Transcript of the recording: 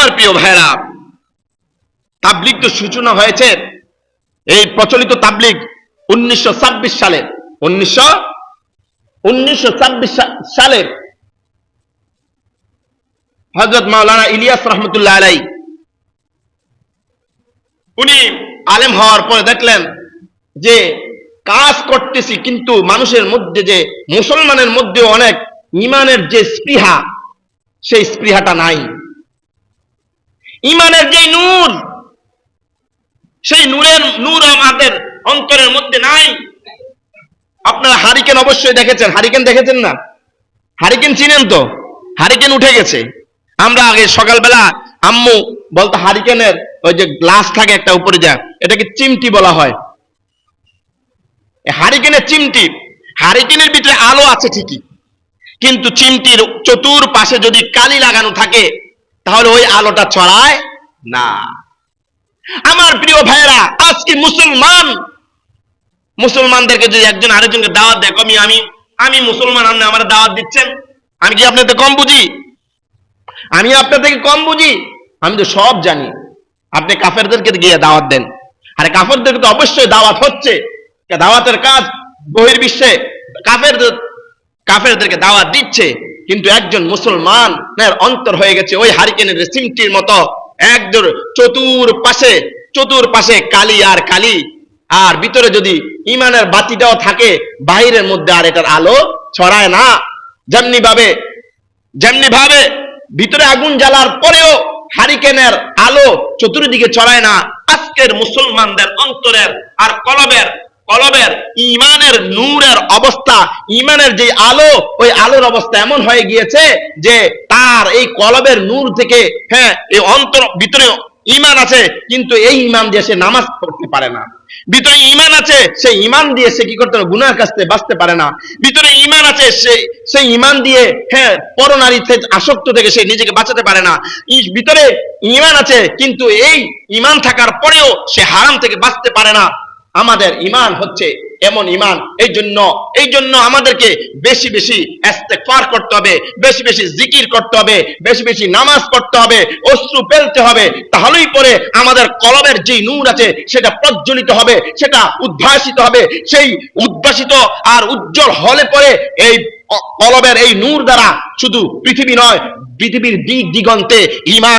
আমার প্রিয় ভাইরা, তাবলিগ তো সূচনা হয়েছে, এই প্রচলিত তাবলিগ 1926 সালে 1926 সালে হযরত মাওলানা ইলিয়াস রহমতুল্লাহ আলাইহি উনি আলেম হওয়ার পরে দেখলেন যে কাজ করতেছি, কিন্তু মানুষের মধ্যে, যে মুসলমানের মধ্যে অনেক ইমানের যে স্পৃহা, সেই স্পৃহাটা নাই। ইমানের যে নূর, সেই নূর আমাদের অন্তরের মধ্যে নাই। আপনারা হারিকেন অবশ্যই দেখেছেন, হারিকেন দেখেছেন না? হারিকেন চিনেন তো? হারিকেন উঠে গেছে। আমরা আগে সকালবেলা আম্মু বলতো হারিকেনের ওই যে গ্লাস থাকে একটা উপরে যায়, এটাকে চিমটি বলা হয়। হারিকেনের চিমটি, হারিকেনের ভিতরে আলো আছে ঠিকই, কিন্তু চিমটির চতুর্পাশে যদি কালি লাগানো থাকে তাহলে ওই আলোটা ছড়ায় না। আমার প্রিয় ভাইয়েরা, আজকে মুসলমানদেরকে যদি একজন আরেকজনকে দাওয়াত দেয়, আমি মুসলমান, আপনি আমার দাওয়াত দিচ্ছেন, আমি কি আপনাদের কম বুঝি? আমি আপনার থেকে কম বুঝি? আমি তো সব জানি। আপনি কাফেরদেরকে গিয়ে দাওয়াত দেন, আরে কাফেরদেরকে তো অবশ্যই দাওয়াত হচ্ছে, দাওয়াতের কাজ বহির্বিশ্বে কাফেরদেরকে দাওয়াত দিচ্ছে, কিন্তু একজন মুসলমানের অন্তর হয়ে গেছে ওই হারিকেনের চিমটির মতো, একদম চতুর্পাশে কালি আর কালি, আর ভিতরে যদি ইমানের বাতিটাও থাকে, বাহিরের মধ্যে আর এটার আলো ছড়ায় না। যেমনি ভাবে ভিতরে আগুন জ্বালার পরেও হারিকেনের আলো চতুর্দিকে ছড়ায় না, আজকের মুসলমানদের অন্তরের আর কলবের ইমানের নূরের অবস্থা, ইমানের যে আলো, ওই আলোর অবস্থা এমন হয়ে গিয়েছে যে তার এই কলবের নূর থেকে, এই অন্তর ভিতরে ইমান আছে, কিন্তু এই ইমান দিয়ে সে নামাজ পড়তে পারে না। ভিতরে ইমান আছে, সেই ইমান দিয়ে সে কি করতে পারে? গুনাহের কাছ থেকে বাঁচতে পারে না। ভিতরে ইমান আছে, সেই ইমান দিয়ে পরনারী থেকে আসক্ত থেকে সে নিজেকে বাঁচাতে পারে না। ভিতরে ইমান আছে, কিন্তু এই ইমান থাকার পরেও সে হারাম থেকে বাঁচতে পারে না। আমাদের ইমান হচ্ছে এমন ইমান, এই জন্য আমাদেরকে বেশি বেশি ইস্তেগফার করতে হবে, বেশি বেশি জিকির করতে হবে, বেশি বেশি নামাজ পড়তে হবে, অশ্রু ফেলতে হবে, তাহলেই পরে আমাদের কলবের যে নূর আছে সেটা প্রজ্বলিত হবে, সেটা উদ্ভাসিত হবে। সেই উদ্ভাসিত আর উজ্জ্বল হলে পরে এই কলবের এই নূর দ্বারা শুধু পৃথিবী নয়, পৃথিবীর দিক দিগন্তে ইমান